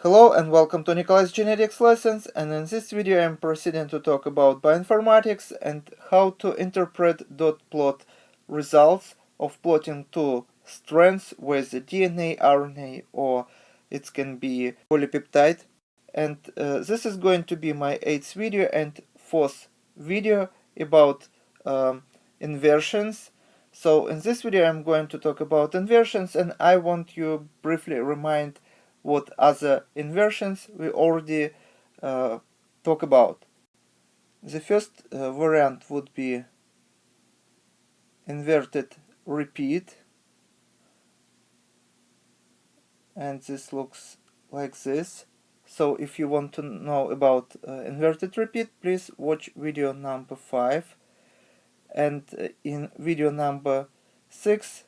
Hello and welcome to Nikolay's genetics lessons, and in this video I'm proceeding to talk about bioinformatics and how to interpret dot plot results of plotting two strands with DNA, RNA, or it can be polypeptide. And this is going to be my 8th video and 4th video about inversions. So in this video I'm going to talk about inversions, and I want you briefly remind what other inversions we already talk about. The first variant would be inverted repeat, and this looks like this. So if you want to know about inverted repeat, please watch video number 5, and in video number 6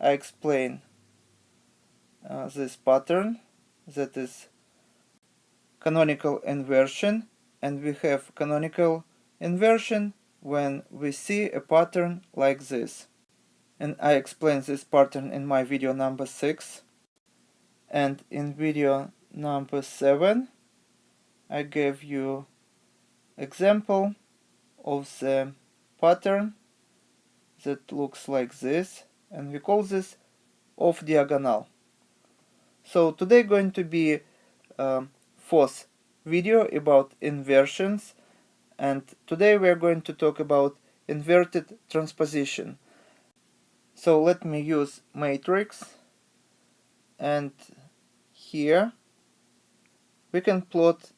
I explain this pattern, that is canonical inversion, and we have canonical inversion when we see a pattern like this. And I explained this pattern in my video number 6. And in video number 7 I gave you example of the pattern that looks like this, and we call this off diagonal. So today going to be fourth video about inversions, and today we are going to talk about inverted transposition. So let me use matrix, and here we can plot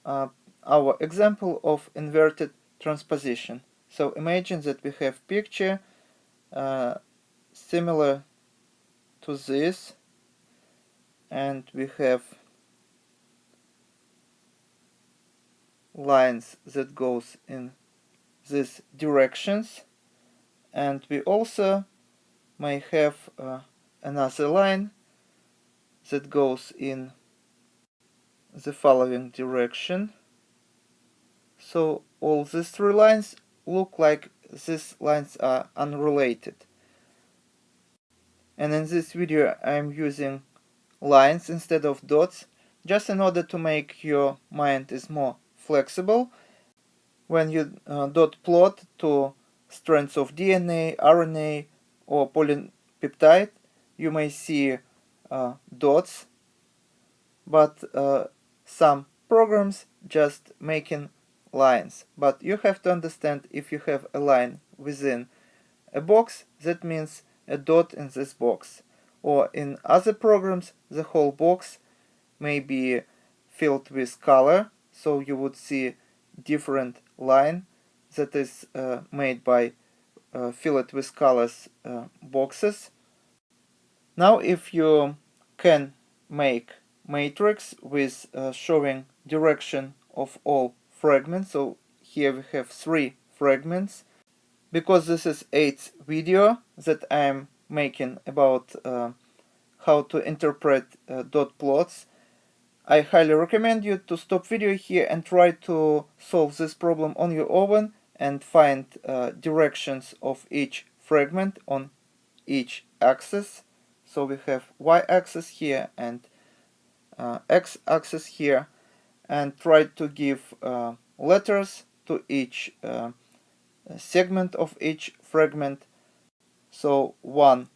our example of inverted transposition. So imagine that we have picture similar to this, and we have lines that goes in these directions, and we also may have another line that goes in the following direction. So all these three lines look like these lines are unrelated. And in this video I'm using lines instead of dots, just in order to make your mind is more flexible. When you dot plot two strands of DNA, RNA, or polypeptide, you may see dots, but some programs just making lines. But you have to understand, if you have a line within a box, that means a dot in this box. Or in other programs, the whole box may be filled with color, so you would see different line that is made by filled with colors boxes. Now if you can make matrix with showing direction of all fragments, so here we have 3 fragments. Because this is 8th video that I'm making about how to interpret dot plots, I highly recommend you to stop video here and try to solve this problem on your own and find directions of each fragment on each axis. So we have y-axis here and x-axis here, and try to give letters to each segment of each fragment. So one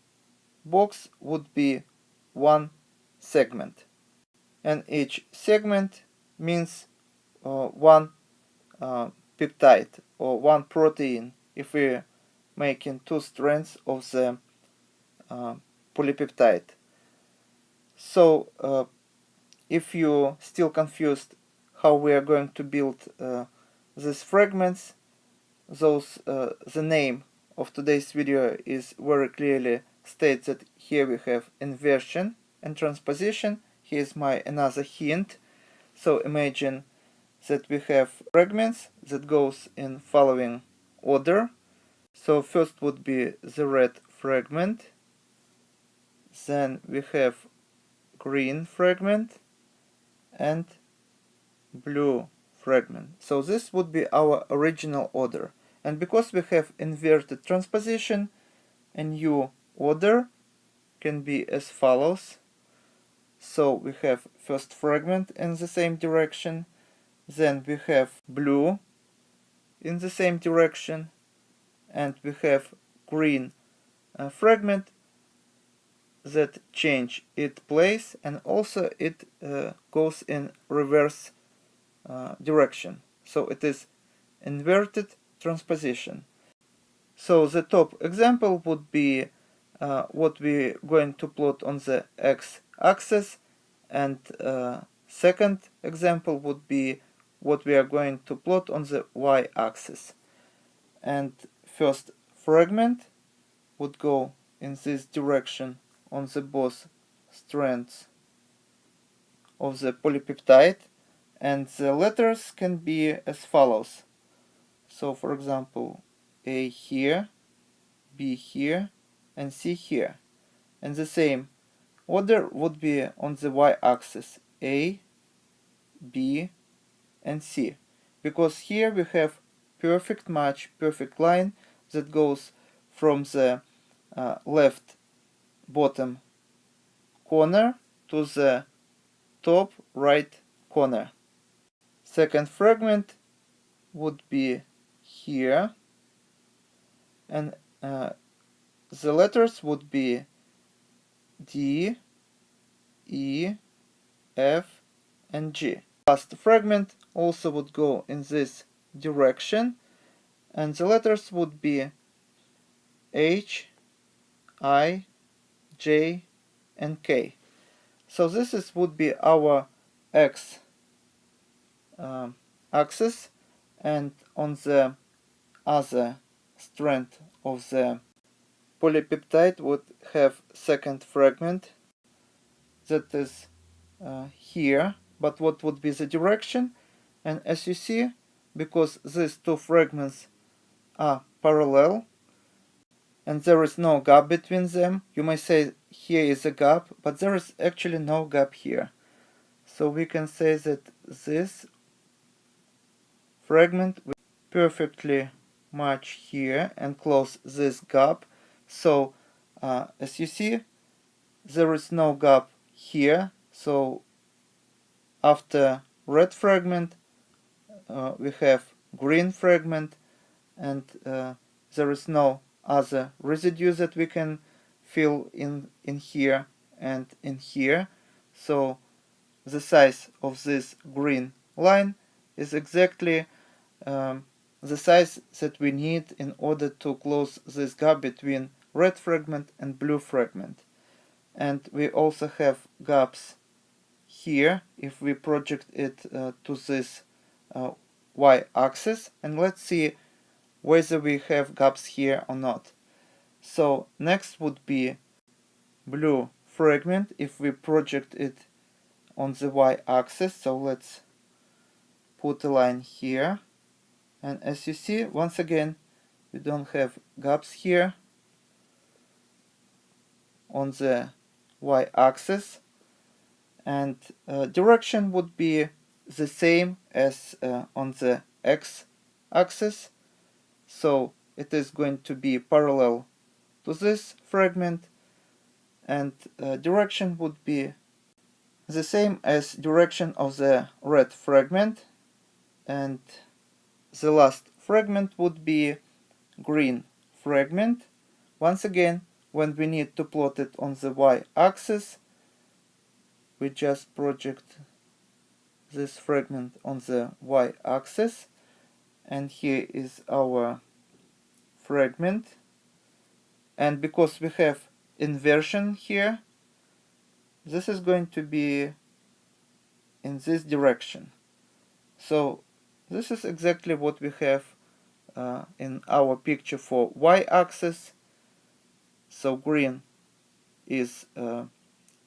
box would be one segment, and each segment means one peptide or one protein if we're making 2 strands of the polypeptide. So if you're still confused how we are going to build these fragments, the name of today's video is very clearly states that here we have inversion and transposition. Here's my another hint. So imagine that we have fragments that goes in following order. So first would be the red fragment, then we have green fragment and blue fragment. So this would be our original order. And because we have inverted transposition, a new order can be as follows. So we have first fragment in the same direction, then we have blue in the same direction, and we have green fragment that change its place, and also it goes in reverse direction. So it is inverted transposition. So the top example would be what we're going to plot on the x-axis, and second example would be what we are going to plot on the y-axis. And first fragment would go in this direction on the both strands of the polypeptide, and the letters can be as follows. So for example, A here, B here, and C here. And the same order would be on the y-axis, A, B, and C, because here we have perfect match, perfect line that goes from the left bottom corner to the top right corner. Second fragment would be here, and the letters would be D, E, F, and G. Last fragment also would go in this direction, and the letters would be H, I, J, and K. So this would be our x axis, and on the other strand of the polypeptide would have second fragment that is here. But what would be the direction? And as you see, because these two fragments are parallel and there is no gap between them, you may say here is a gap, but there is actually no gap here. So we can say that this fragment will perfectly match here and close this gap. So as you see, there is no gap here. So after red fragment we have green fragment, and there is no other residue that we can fill in here and in here. So the size of this green line is exactly the size that we need in order to close this gap between red fragment and blue fragment. And we also have gaps here if we project it to this y-axis, and let's see whether we have gaps here or not. So next would be blue fragment if we project it on the y-axis. So let's put a line here, and as you see, once again, we don't have gaps here on the y-axis, and direction would be the same as on the x-axis. So it is going to be parallel to this fragment, and direction would be the same as direction of the red fragment, and the last fragment would be green fragment. Once again, when we need to plot it on the y-axis, we just project this fragment on the y-axis, and here is our fragment. And because we have inversion here, this is going to be in this direction. So this is exactly what we have in our picture for y-axis. So green is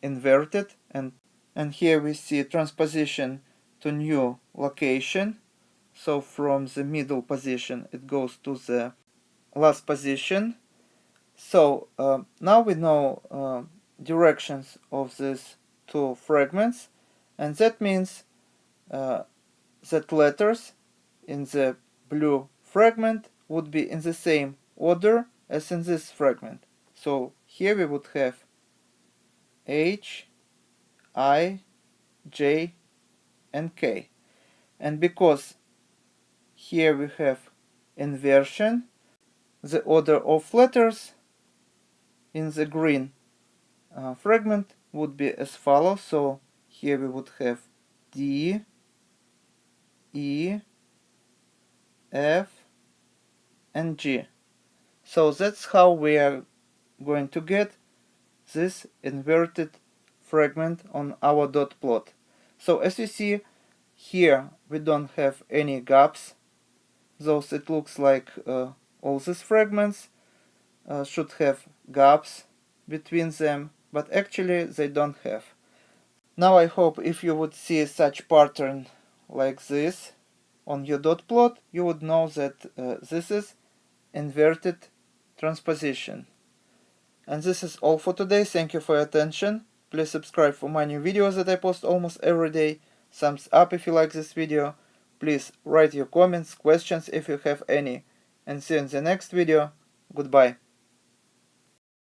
inverted, and here we see transposition to new location. So from the middle position it goes to the last position. So now we know directions of these two fragments, and that means that letters in the blue fragment would be in the same order as in this fragment. So here we would have H, I, J, and K. And because here we have inversion, the order of letters in the green fragment would be as follows. So here we would have D, E, F, and G. So that's how we are going to get this inverted fragment on our dot plot. So as you see here, we don't have any gaps, though it looks like all these fragments should have gaps between them, but actually they don't have. Now I hope if you would see such pattern like this on your dot plot, you would know that this is inverted transposition. And this is all for today. Thank you for your attention. Please subscribe for my new videos that I post almost every day. Thumbs up if you like this video. Please write your comments, questions if you have any. And see you in the next video. Goodbye.